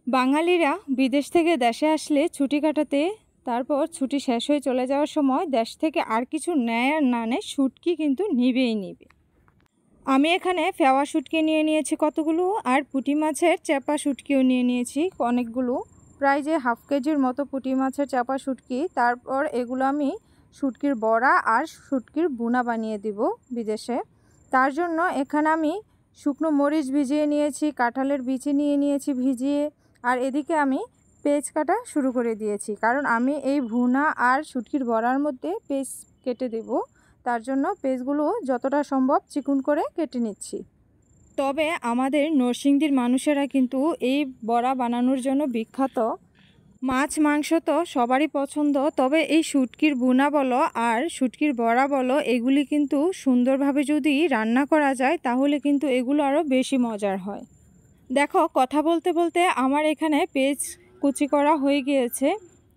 বাঙালিরা বিদেশ থেকে দেশে আসলে ছুটি কাটাতে, তারপর ছুটি শেষ হয়ে চলে যাওয়ার সময় দেশ থেকে আর কিছু নেয় আর না নেয় শুটকি কিন্তু নিবেই নিবে। আমি এখানে ফেওয়া শুটকি নিয়ে নিয়েছি কতগুলো, আর পুঁটি মাছের চাপা শুটকিও নিয়ে নিয়েছি অনেকগুলো, প্রায় যে হাফ কেজির মতো পুঁটি মাছের চাপা শুটকি। তারপর এগুলো আমি শুটকির বড়া আর শুটকির বুনা বানিয়ে দিব বিদেশে। তার জন্য এখানে আমি শুকনো মরিচ ভিজিয়ে নিয়েছি, কাঁঠালের বিচি নিয়ে নিয়েছি ভিজিয়ে, আর এদিকে আমি পেঁয়াজ কাটা শুরু করে দিয়েছি, কারণ আমি এই ভুনা আর শুটকির বড়ার মধ্যে পেঁয়াজ কেটে দেব। তার জন্য পেঁয়াজগুলো যতটা সম্ভব চিকন করে কেটে নিচ্ছি। তবে আমাদের নরসিংদীর মানুষেরা কিন্তু এই বড়া বানানোর জন্য বিখ্যাত। মাছ মাংস তো সবারই পছন্দ, তবে এই শুটকির বুনা বলো আর শুটকির বড়া বলো, এগুলি কিন্তু সুন্দরভাবে যদি রান্না করা যায় তাহলে কিন্তু এগুলো আরও বেশি মজার হয়। দেখো, কথা বলতে বলতে আমার এখানে পেঁয়াজ কুচি করা হয়ে গিয়েছে।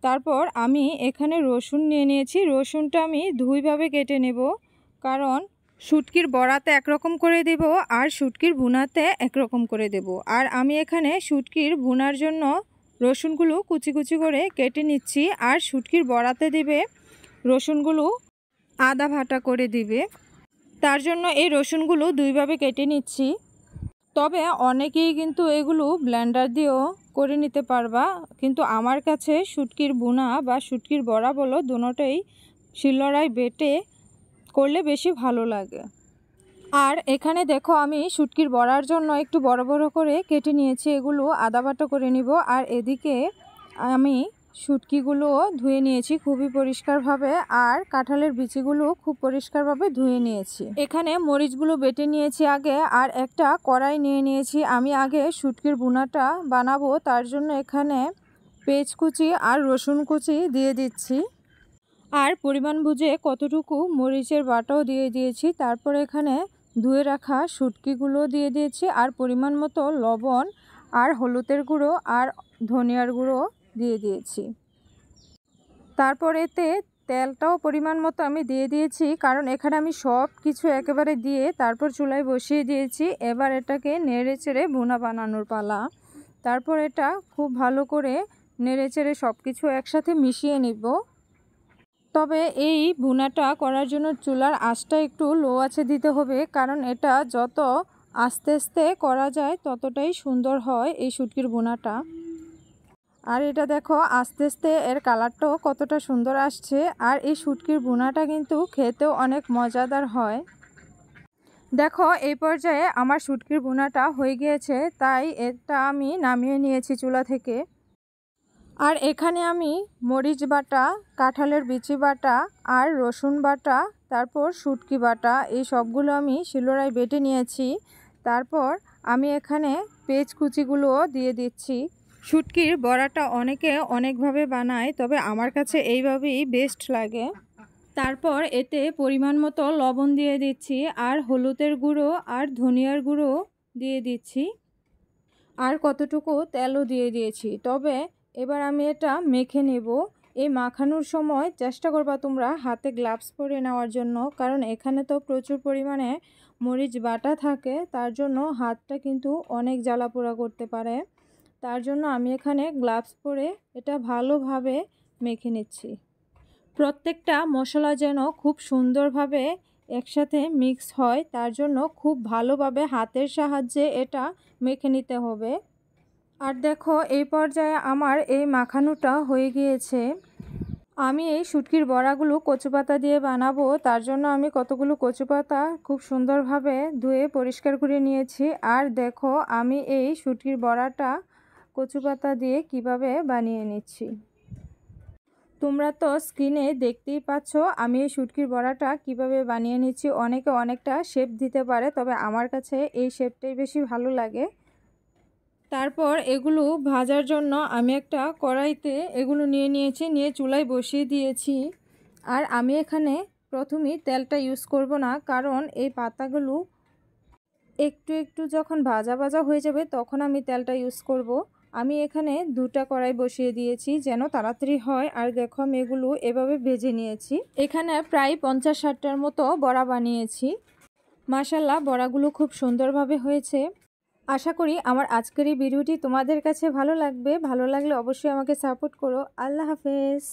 তারপর আমি এখানে রসুন নিয়ে নিয়েছি। রসুনটা আমি দুইভাবে কেটে নেব, কারণ শুটকির বড়াতে একরকম করে দেব আর শুটকির ভুনাতে একরকম করে দেব। আর আমি এখানে শুটকির ভুনার জন্য রসুনগুলো কুচি কুচি করে কেটে নিচ্ছি, আর শুটকির বড়াতে দিবে রসুনগুলো আদা ভাটা করে দিবে। তার জন্য এই রসুনগুলো দুইভাবে কেটে নিচ্ছি। তবে অনেকেই কিন্তু এগুলো ব্লেন্ডার দিয়েও করে নিতে পারবা, কিন্তু আমার কাছে শুটকির বুনা বা শুটকির বড়া বলো দুটোটাই শিলনোড়ায় বেটে করলে বেশি ভালো লাগে। আর এখানে দেখো, আমি শুটকির বড়ার জন্য একটু বড় বড় করে কেটে নিয়েছি, এগুলো আদা বাটা করে নিব। আর এদিকে আমি শুটকিগুলো ধুয়ে নিয়েছি খুবই পরিষ্কারভাবে, আর কাঁঠালের বিচিগুলো খুব পরিষ্কারভাবে ধুয়ে নিয়েছি। এখানে মরিচগুলো বেটে নিয়েছি আগে, আর একটা কড়াই নিয়ে নিয়েছি। আমি আগে শুটকির বুনাটা বানাবো, তার জন্য এখানে পেঁয়াজ কুচি আর রসুন কুচি দিয়ে দিচ্ছি, আর পরিমাণ বুঝে কতটুকু মরিচের বাটাও দিয়ে দিয়েছি। তারপর এখানে ধুয়ে রাখা শুটকিগুলো দিয়ে দিয়েছি, আর পরিমাণ মতো লবণ আর হলুদের গুঁড়ো আর ধনিয়ার গুঁড়ো দিয়ে দিয়েছি। তারপর এতে তেলটাও পরিমাণ মতো আমি দিয়ে দিয়েছি, কারণ এখানে আমি সব কিছু একেবারে দিয়ে তারপর চুলায় বসিয়ে দিয়েছি। এবার এটাকে নেড়ে চেড়ে ভুনা বানানোর পালা। তারপর এটা খুব ভালো করে নেড়ে চেড়ে সব কিছু একসাথে মিশিয়ে নিব। তবে এই ভুনাটা করার জন্য চুলার আঁচটা একটু লো আঁচে দিতে হবে, কারণ এটা যত আস্তে আস্তে করা যায় ততটাই সুন্দর হয় এই শুটকির ভুনাটা। আর এটা দেখো, আস্তে আস্তে এর কালারটাও কতটা সুন্দর আসছে। আর এই শুটকির ভুনাটা কিন্তু খেতেও অনেক মজাদার হয়। দেখো, এই পর্যায়ে আমার শুটকির ভুনাটা হয়ে গিয়েছে, তাই এটা আমি নামিয়ে নিয়েছি চুলা থেকে। আর এখানে আমি মরিচ বাটা, কাঁঠালের বিচি বাটা আর রসুন বাটা, তারপর শুটকি বাটা, এই সবগুলো আমি শিলনোড়ায় বেটে নিয়েছি। তারপর আমি এখানে পেঁয়াজ কুচিগুলোও দিয়ে দিচ্ছি। শুটকির বড়াটা অনেকে অনেকভাবে বানায়, তবে আমার কাছে এইভাবেই বেস্ট লাগে। তারপর এতে পরিমাণ মতো লবণ দিয়ে দিচ্ছি, আর হলুদের গুঁড়ো আর ধনিয়ার গুঁড়ো দিয়ে দিচ্ছি, আর কতটুকু তেলও দিয়ে দিয়েছি। তবে এবার আমি এটা মেখে নেব। এই মাখানোর সময় চেষ্টা করবা তোমরা হাতে গ্লাভস পরে নেওয়ার জন্য, কারণ এখানে তো প্রচুর পরিমাণে মরিচ বাটা থাকে, তার জন্য হাতটা কিন্তু অনেক জ্বালা পোড়া করতে পারে। তার জন্য আমি এখানে গ্লাভস পরে এটা ভালোভাবে মেখে নিচ্ছি। প্রত্যেকটা মশলা যেন খুব সুন্দরভাবে একসাথে মিক্স হয়, তার জন্য খুব ভালোভাবে হাতের সাহায্যে এটা মেখে নিতে হবে। আর দেখো, এই পর্যায়ে আমার এই মাখানোটা হয়ে গিয়েছে। আমি এই শুটকির বড়াগুলো কচুপাতা দিয়ে বানাবো, তার জন্য আমি কতগুলো কচুপাতা খুব সুন্দরভাবে ধুয়ে পরিষ্কার করে নিয়েছি। আর দেখো, আমি এই শুটকির বড়াটা কচুপাতা দিয়ে কিভাবে বানিয়ে নিচ্ছি। তোমরা তো স্ক্রিনে দেখতেই পাচ্ছ আমি এই শুটকির বড়াটা কিভাবে বানিয়ে নিচ্ছি। অনেকে অনেকটা শেপ দিতে পারে, তবে আমার কাছে এই শেপটাই বেশি ভালো লাগে। তারপর এগুলো ভাজার জন্য আমি একটা কড়াইতে এগুলো নিয়ে নিয়েছি, নিয়ে চুলায় বসিয়ে দিয়েছি। আর আমি এখানে প্রথমেই তেলটা ইউজ করব না, কারণ এই পাতাগুলো একটু একটু যখন ভাজা ভাজা হয়ে যাবে তখন আমি তেলটা ইউজ করব। আমি এখানে দুটা কড়াই বসিয়ে দিয়েছি যেন তাড়াতাড়ি হয়। আর দেখো, আমি এগুলো এভাবে ভেজে নিয়েছি। এখানে প্রায় 50-60টার মতো বড়া বানিয়েছি। মাশাআল্লাহ, বড়াগুলো খুব সুন্দরভাবে হয়েছে। আশা করি আমার আজকের এই ভিডিওটি তোমাদের কাছে ভালো লাগবে। ভালো লাগলে অবশ্যই আমাকে সাপোর্ট করো। আল্লাহ হাফেজ।